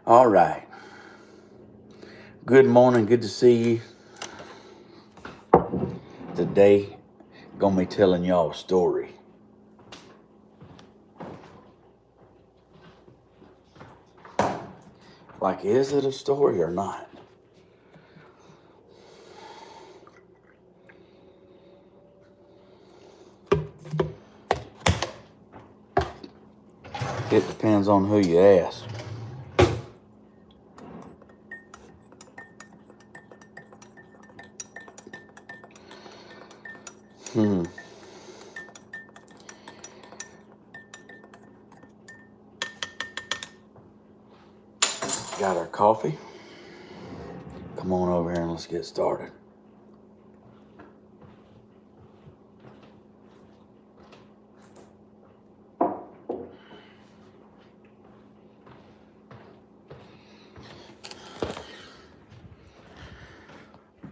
All right. Good morning. Good to see you. Today, gonna be telling y'all a story. Like, is it a story or not? It depends on who you ask. Got our coffee. Come on over here and let's get started.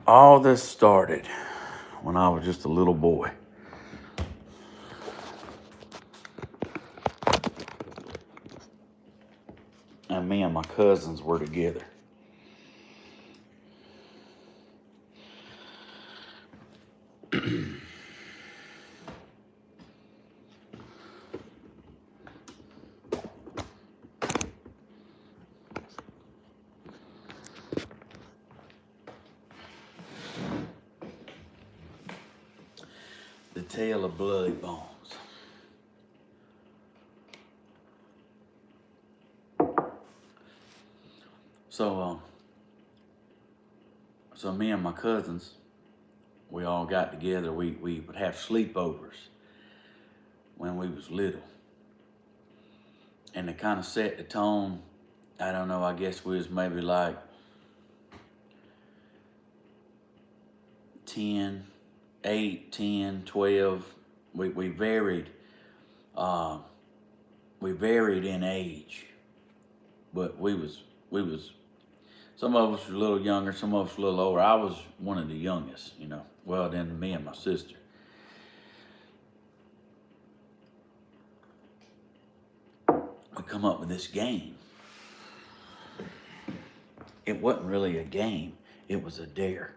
All this started when I was just a little boy. And me and my cousins were together. The Tale of Bloody Bones. So me and my cousins, we all got together. We would have sleepovers when we was little. And to kind of set the tone, I don't know, I guess we was maybe like 10, 8, 10, 12. We varied. We varied in age, but we was some of us were a little younger, some of us a little older. I was one of the youngest, well, then me and my sister. We come up with this game. It wasn't really a game, it was a dare.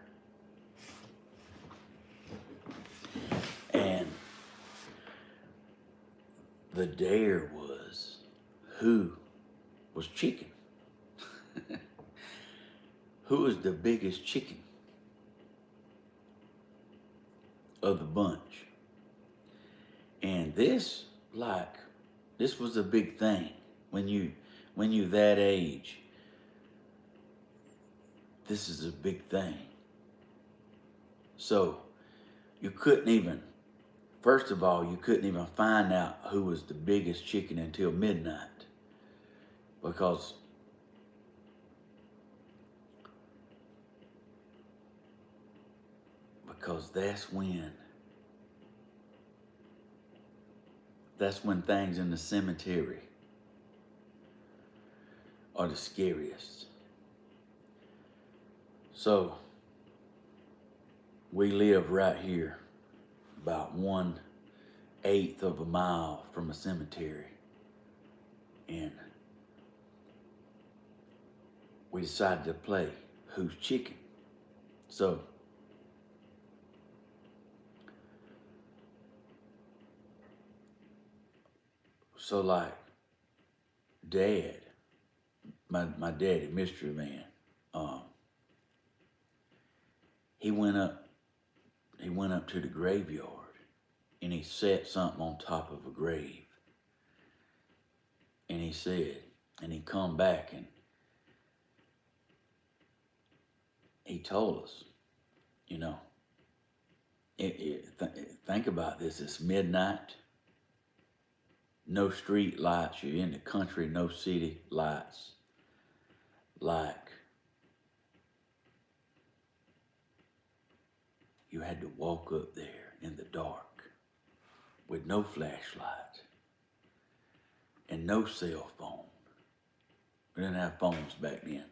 And the dare was, who was chicken? Who is the biggest chicken of the bunch? And this was a big thing when you that age. This is a big thing. So you couldn't even, first of all, you couldn't even find out who was the biggest chicken until midnight, because that's when things in the cemetery are the scariest. So we live right here, about 1/8 of a mile from a cemetery, and we decided to play Who's Chicken. So like Dad, my daddy, mystery man, he went up to the graveyard and he set something on top of a grave. And he said, and he come back and he told us, think about this, it's midnight, no street lights, you're in the country, no city lights. Like, you had to walk up there in the dark with no flashlight and no cell phone. We didn't have phones back then.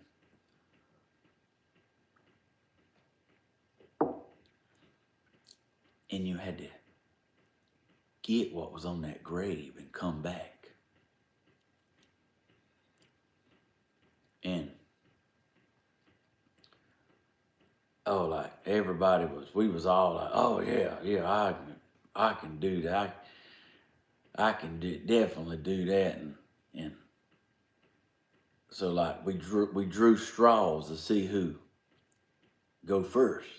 And you had to get what was on that grave and come back. oh, like everybody we was all like, oh yeah, I can do that. I can definitely do that, and so like we drew straws to see who go first,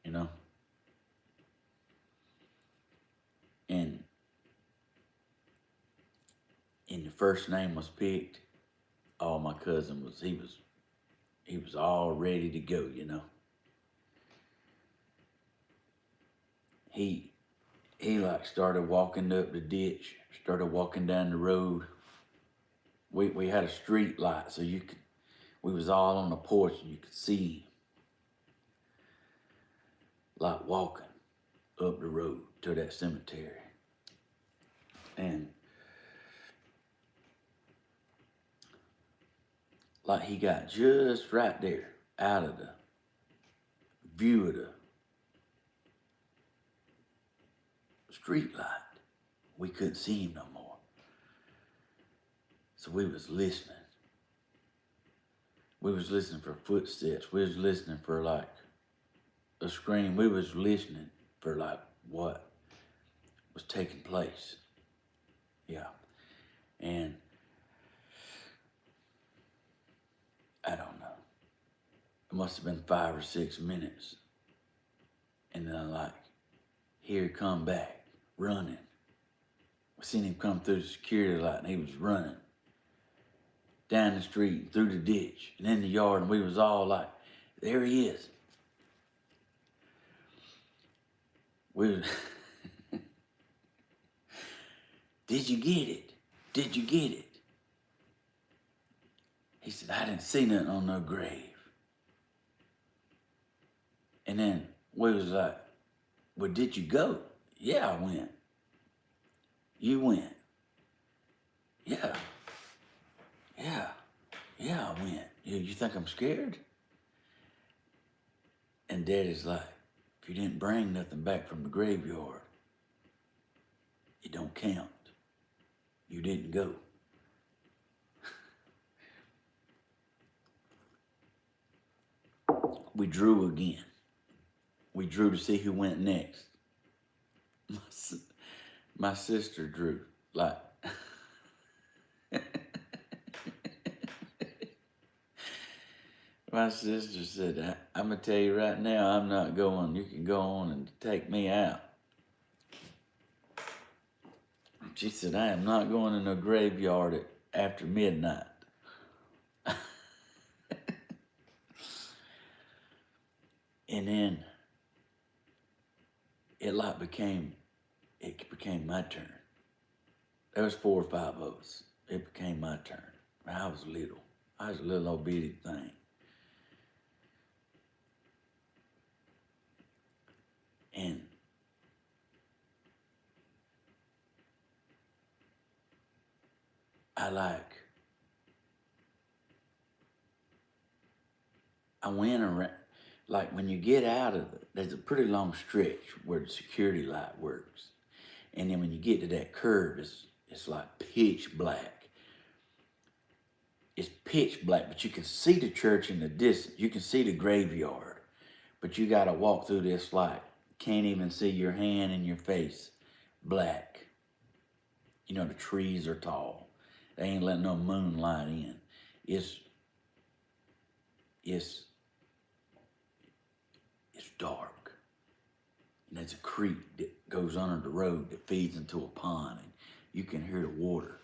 you know, and the first name was picked. Oh, my cousin he was all ready to go, you know. He like started walking up the ditch, started walking down the road. We had a street light, so we was all on the porch and you could see him like walking up the road to that cemetery. And like he got just right there out of the view of the street light. We couldn't see him no more. So we was listening. We was listening for footsteps. We was listening for like a scream. We was listening for like what was taking place. Yeah. And I don't know. It must have been 5 or 6 minutes. And then I like, here he come back, running. We seen him come through the security light and he was running down the street, through the ditch, and in the yard, and we was all like, there he is. We was, did you get it? Did you get it? He said, I didn't see nothing on no grave. And then we was like, well, did you go? Yeah, I went. You went. Yeah. Yeah, I went. You think I'm scared? And Daddy's like, if you didn't bring nothing back from the graveyard, it don't count. You didn't go. We drew again. We drew to see who went next. My sister drew, like, my sister said, I'm going to tell you right now, I'm not going. You can go on and take me out. She said, I am not going in a graveyard after midnight. And then it became my turn. There was 4 or 5 of us. It became my turn. I was little. I was a little old bitty thing. And I went around, like when you get out of it, there's a pretty long stretch where the security light works. And then when you get to that curve, it's like pitch black. It's pitch black, but you can see the church in the distance. You can see the graveyard, but you got to walk through this like, can't even see your hand and your face, black. You know, the trees are tall. They ain't letting no moonlight in. It's dark. And there's a creek that goes under the road that feeds into a pond, and you can hear the water.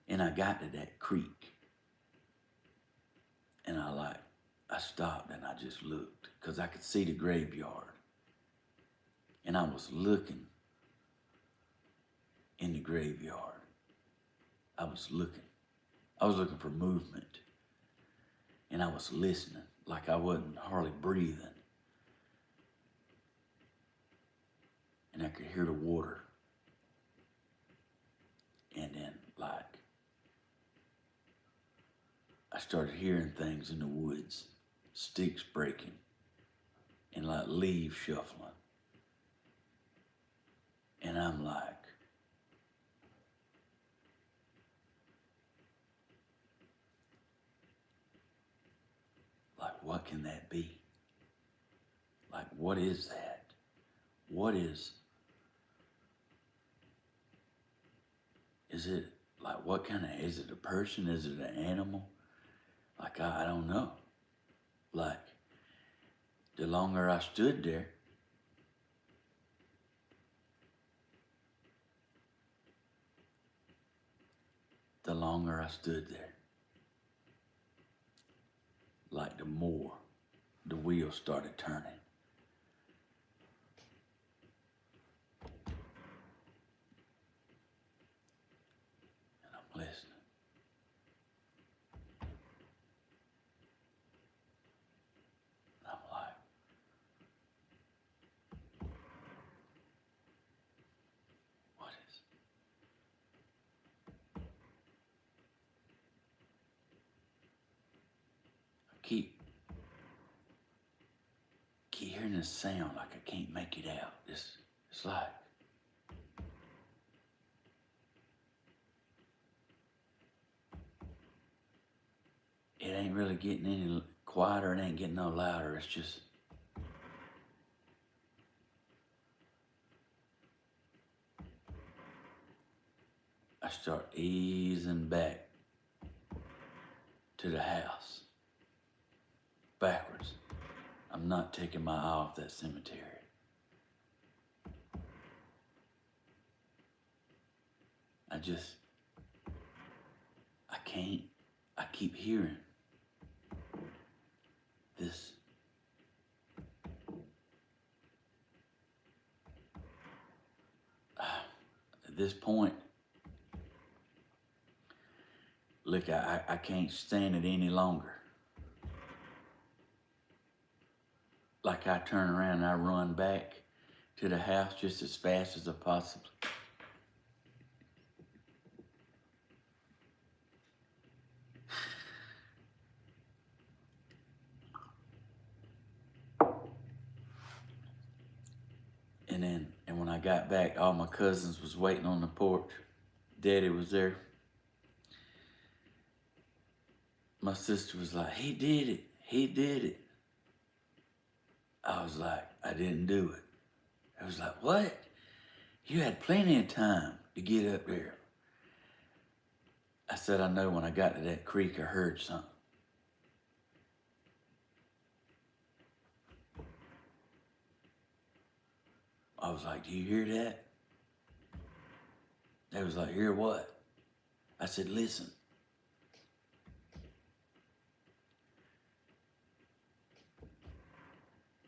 And I got to that creek, and I stopped and I just looked, because I could see the graveyard. And I was looking in the graveyard. I was looking for movement. And I was listening, like I wasn't hardly breathing. And I could hear the water. And then, like, I started hearing things in the woods, sticks breaking, and like leaves shuffling. And I'm like, can that be? Like, what is that? What is it like, what kind of, is it a person? Is it an animal? Like, I don't know. Like, the longer I stood there, like the more the wheels started turning. And I'm listening. And I'm like, what is it? I keep hearing this sound like I can't make it out. It's like, it ain't really getting any quieter, it ain't getting no louder, it's just, I start easing back to the house, backwards. I'm not taking my eye off that cemetery. I keep hearing this. At this point, look, I can't stand it any longer. Like, I turn around and I run back to the house just as fast as I possibly. And when I got back, all my cousins was waiting on the porch. Daddy was there. My sister was like, he did it. He did it. I was like, I didn't do it. I was like, what? You had plenty of time to get up there. I said, I know when I got to that creek, I heard something. I was like, do you hear that? They was like, hear what? I said, listen.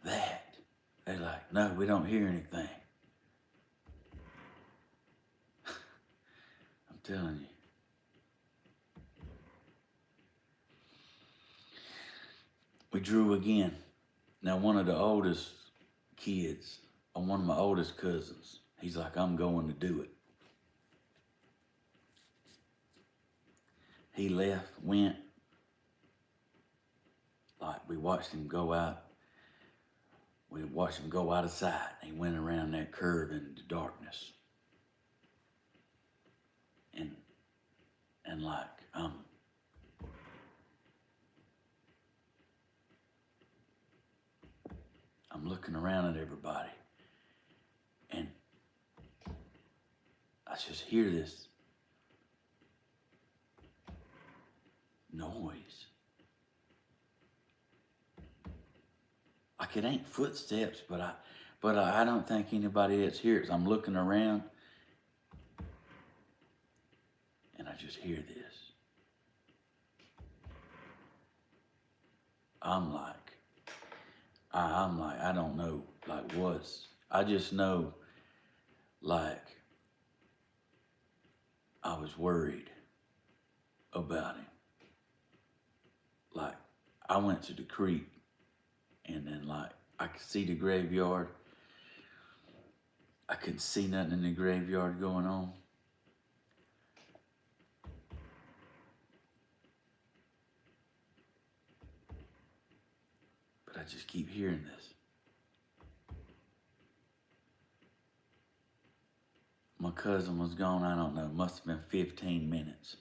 That. They're like, no, we don't hear anything. I'm telling you. We drew again. Now, one of the oldest kids, or one of my oldest cousins, he's like, I'm going to do it. He left, went, like, we watched him go out. We watched him go out of sight. He went around that curve into darkness. And like, I'm looking around at everybody, and I just hear this noise. Like, it ain't footsteps, but I don't think anybody else hears. I'm looking around, and I just hear this. I'm like, I don't know, like, what's, I just know, like, I was worried about him. Like, I went to the creek, and then, like, I could see the graveyard. I couldn't see nothing in the graveyard going on. But I just keep hearing this. My cousin was gone, I don't know, must have been 15 minutes.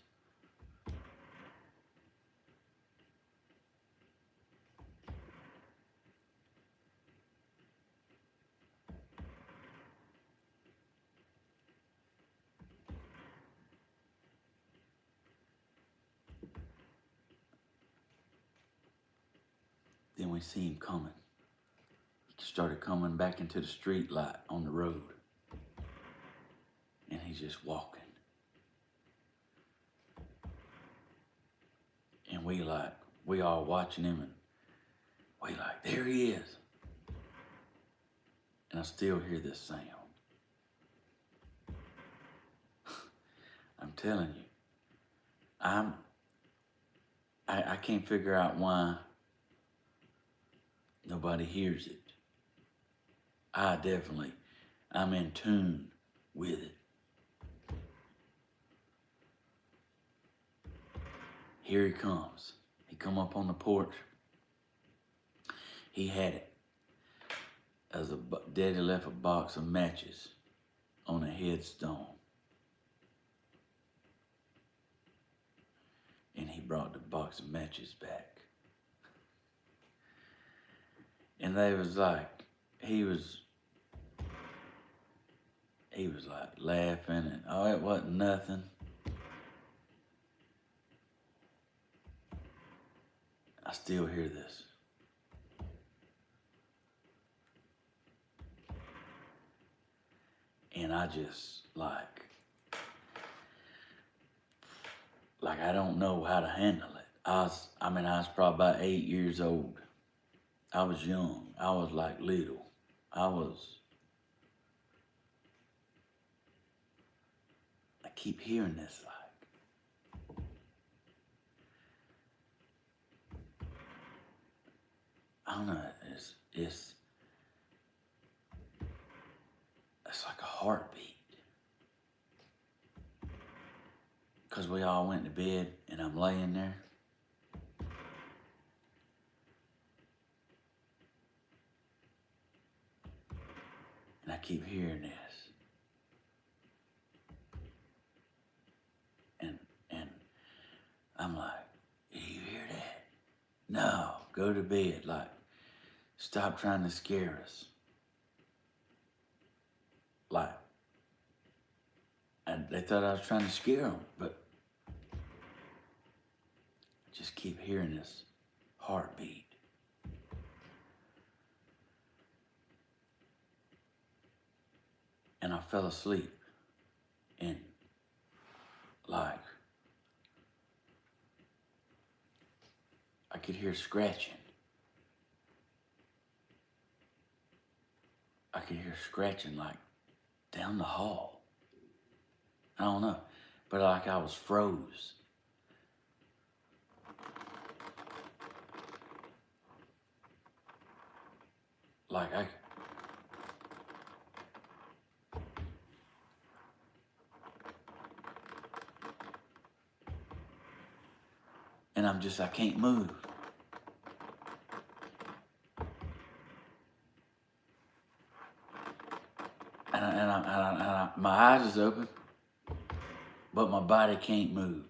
Then we see him coming. He started coming back into the street light on the road. And he's just walking. And we all watching him, and we like, there he is. And I still hear this sound. I'm telling you, I can't figure out why nobody hears it. I'm in tune with it. Here he comes. He come up on the porch. He had it. As Daddy left a box of matches on a headstone. And he brought the box of matches back. And they was like, he was like laughing and, oh, it wasn't nothing. I still hear this. And I just like I don't know how to handle it. I was probably about 8 years old. I was young. I was like little. I keep hearing this like. I don't know, it's like a heartbeat. Because we all went to bed and I'm laying there. And I keep hearing this. And I'm like, do you hear that? No, go to bed. Like, stop trying to scare us. Like, and they thought I was trying to scare them, but I just keep hearing this heartbeat. And I fell asleep. And like, I could hear scratching. I could hear scratching like down the hall. I don't know, but like I was froze. Like and I can't move. And my eyes is open, but my body can't move.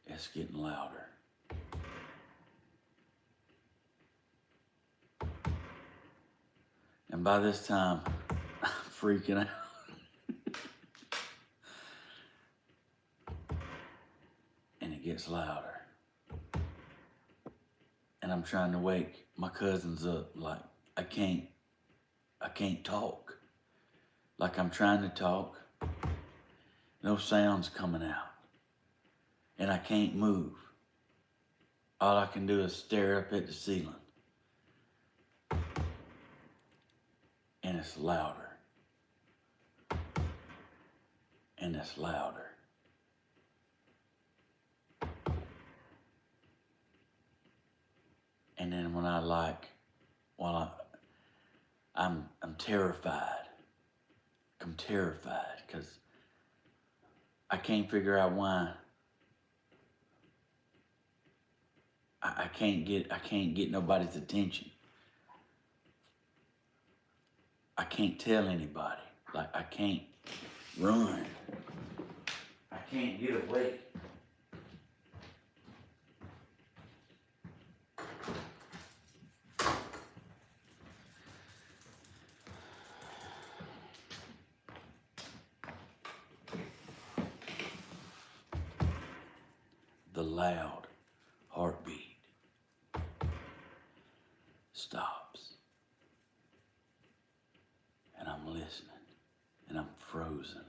It's getting louder. And by this time, I'm freaking out. And it gets louder. And I'm trying to wake my cousins up. Like, I can't talk. Like I'm trying to talk. No sound's coming out. And I can't move. All I can do is stare up at the ceiling. And it's louder. And it's louder. And then when I'm terrified. I'm terrified because I can't figure out why I can't get nobody's attention. I can't tell anybody. Like I can't run. I can't get away. loud heartbeat stops. And I'm listening, and I'm frozen.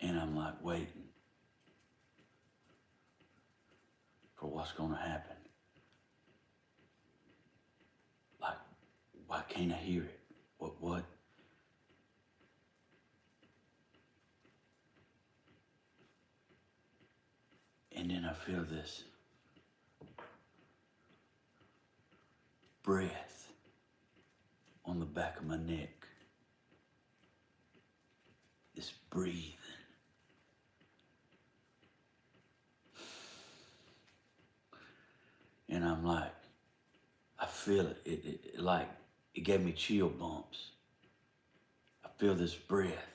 And I'm like waiting for what's gonna happen. Like, why can't I hear it? What? And then I feel this breath on the back of my neck. This breathing. And I'm like, I feel it. It like, it gave me chill bumps. I feel this breath.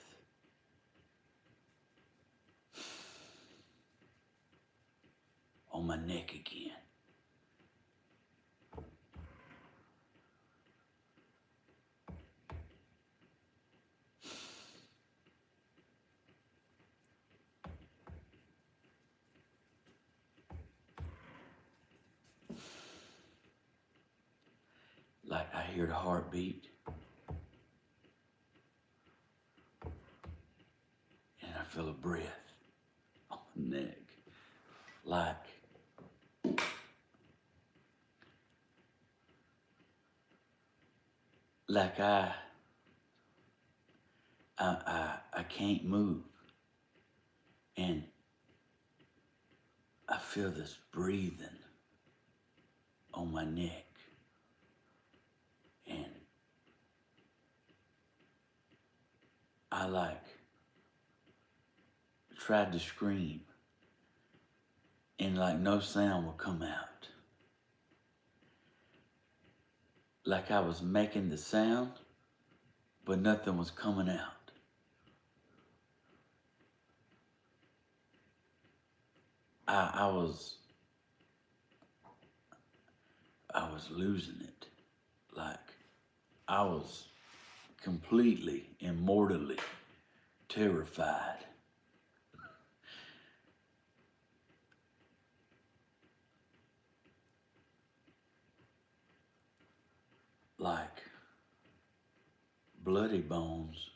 On my neck again. Like I hear the heartbeat. And I feel a breath on my neck. Like I can't move. And I feel this breathing on my neck. And I tried to scream. And no sound would come out. Like I was making the sound, but nothing was coming out. I was losing it. I was completely and mortally terrified. Like bloody bones.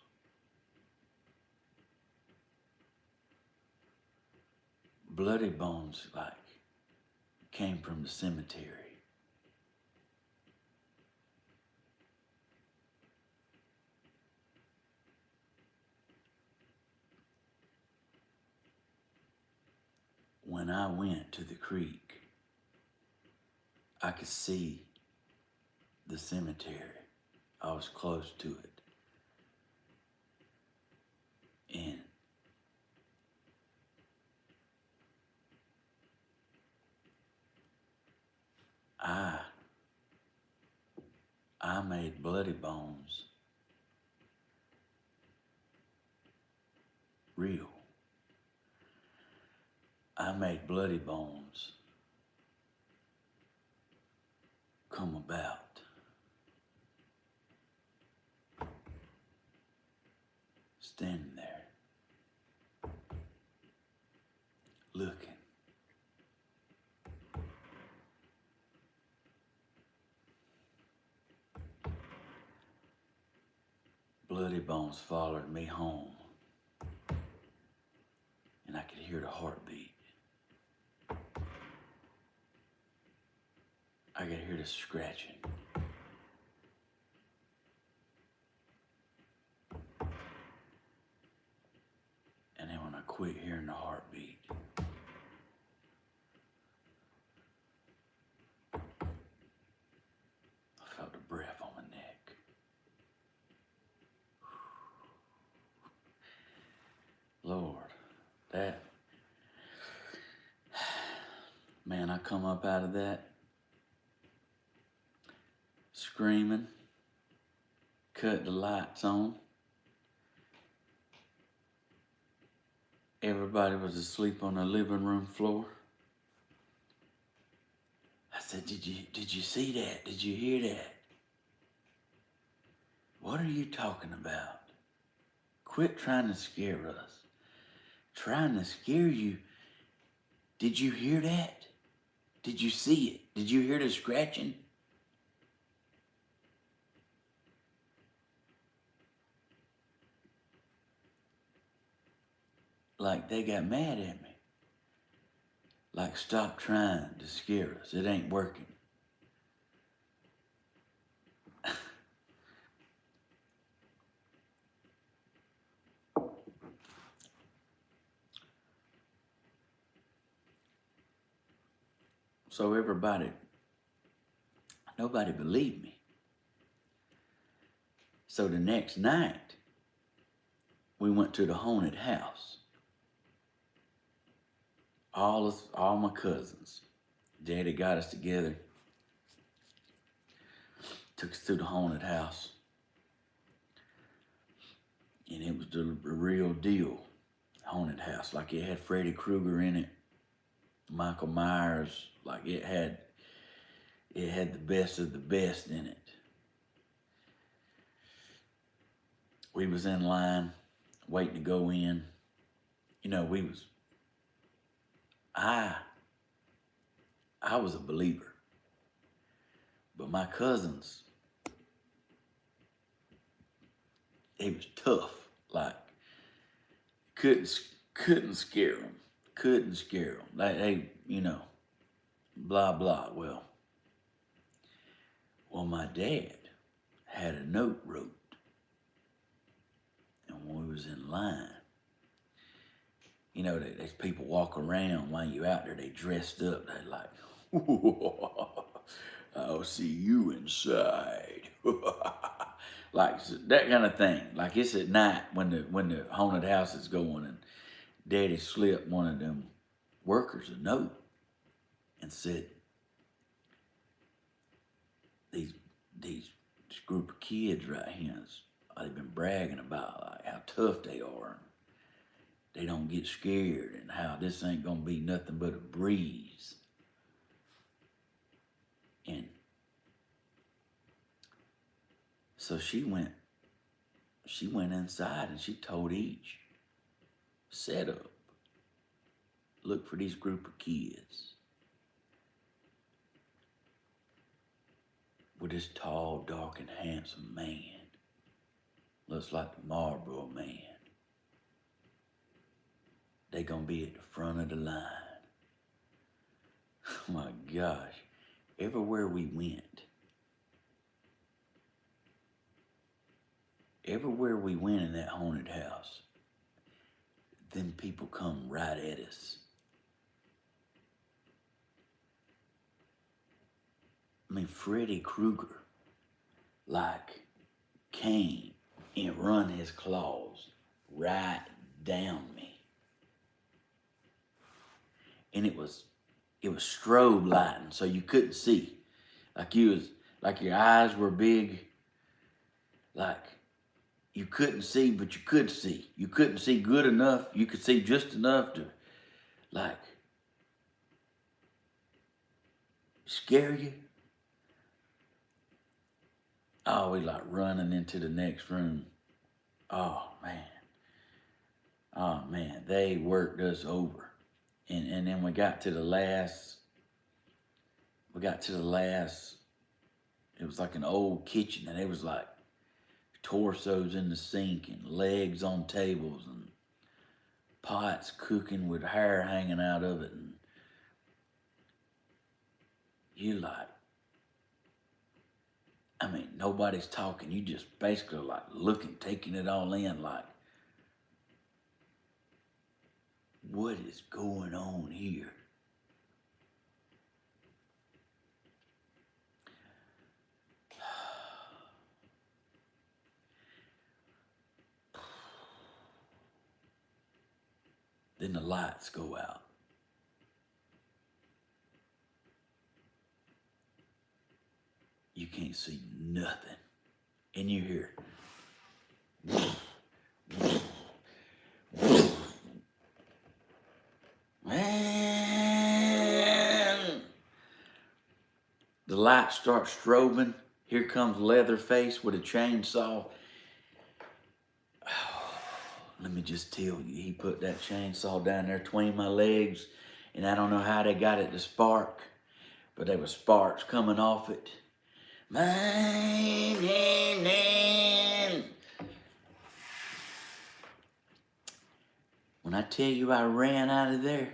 Bloody bones came from the cemetery. When I went to the creek, I could see the cemetery. I was close to it. And I made bloody bones real. I made bloody bones come about. Standing there, looking. Bloody bones followed me home, and I could hear the heartbeat. I could hear the scratching. And then when I quit hearing the heartbeat, I felt the breath on my neck. Lord, man, I come up out of that screaming, cut the lights on. Everybody was asleep on the living room floor. I said, did you see that? Did you hear that? What are you talking about? Quit trying to scare us. Trying to scare you. Did you hear that? Did you see it? Did you hear the scratching? Like they got mad at me. Like, stop trying to scare us. It ain't working. So nobody believed me. So the next night, we went to the haunted house. All my cousins. Daddy got us together. Took us to the haunted house. And it was the real deal haunted house. Like it had Freddy Krueger in it. Michael Myers. Like it had the best of the best in it. We was in line, waiting to go in. You know, I was a believer. But my cousins, it was tough. Like, couldn't scare them. Couldn't scare them. They, you know, blah, blah. Well, my dad had a note wrote. And when we was in line, you know, there's people walk around while you out there, they dressed up. They like, I'll see you inside. Like that kind of thing. Like it's at night when the haunted house is going, and Daddy slipped one of them workers a note and said, these group of kids right here, they've been bragging about like how tough they are. They don't get scared, and how this ain't gonna be nothing but a breeze. And so she went inside and she told each, set up, look for these group of kids with this tall, dark, and handsome man. Looks like the Marlboro Man. They gonna be at the front of the line. Oh my gosh. Everywhere we went in that haunted house, them people come right at us. I mean, Freddy Krueger, like, came and run his claws right down me. And it was strobe lighting, so you couldn't see. Like your eyes were big. Like you couldn't see, but you could see. You couldn't see good enough. You could see just enough to, like, scare you. Oh, we like running into the next room. Oh man, they worked us over. And then we got to the last, it was like an old kitchen, and it was like torsos in the sink and legs on tables and pots cooking with hair hanging out of it. And you like, I mean, nobody's talking. You just basically like looking, taking it all in, like, what is going on here? Then the lights go out. You can't see nothing. And you hear, man. The light starts strobing. Here comes Leatherface with a chainsaw. let me just tell you, he put that chainsaw down there between my legs, and I don't know how they got it to spark, but there was sparks coming off it. Man. When I tell you I ran out of there,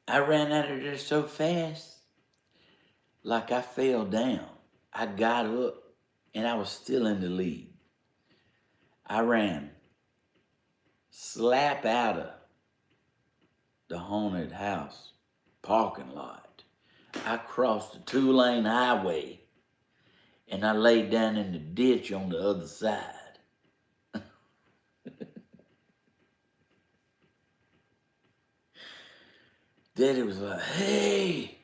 I ran out of there so fast, like I fell down. I got up, and I was still in the lead. I ran slap out of the haunted house parking lot. I crossed the 2-lane highway, and I laid down in the ditch on the other side. Daddy was like, hey,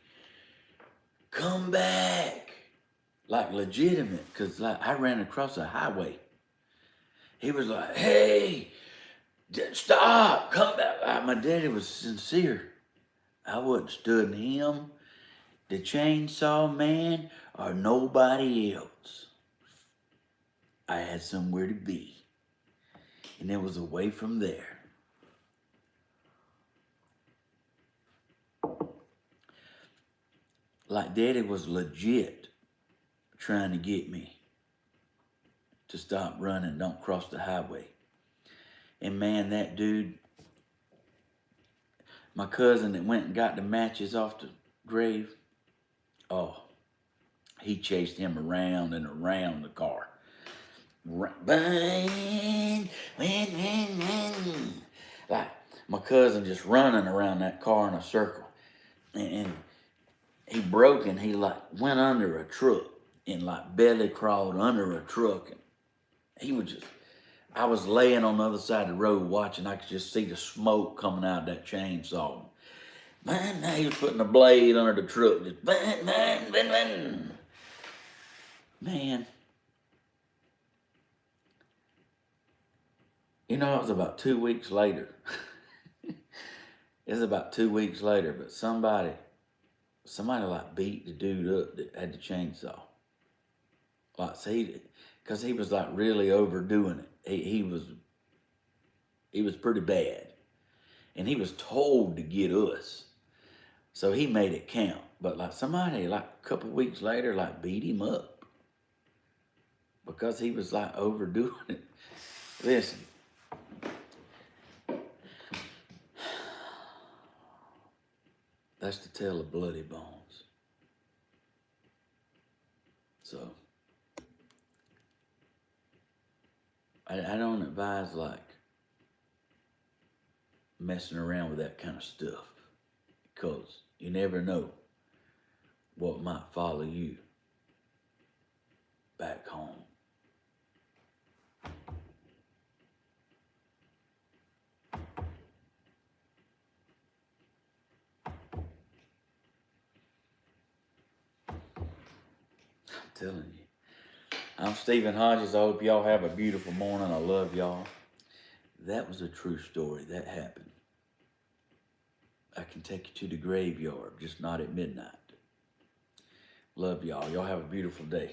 come back. Like legitimate, because like I ran across a highway. He was like, hey, stop, come back. My daddy was sincere. I wouldn't stood him, the chainsaw man, or nobody else. I had somewhere to be, and it was away from there. Like Daddy was legit trying to get me to stop running, don't cross the highway. And man, that dude, my cousin that went and got the matches off the grave, oh, he chased him around and around the car. Like my cousin just running around that car in a circle. And he broke and he like went under a truck and like belly crawled under a truck. And he was just, I was laying on the other side of the road watching. I could just see the smoke coming out of that chainsaw. Man, he was putting a blade under the truck. Just Man. You know, it was about 2 weeks later. It was about 2 weeks later, but somebody like beat the dude up that had the chainsaw. Like, see, because he was like really overdoing it. He was pretty bad. And he was told to get us. So he made it count. But like somebody like a couple weeks later like beat him up. Because he was like overdoing it. Listen. That's the tale of bloody bones. So I don't advise like messing around with that kind of stuff, because you never know what might follow you back home. I'm telling you. I'm Stephen Hodges. I hope y'all have a beautiful morning. I love y'all. That was a true story. That happened. I can take you to the graveyard, just not at midnight. Love y'all. Y'all have a beautiful day.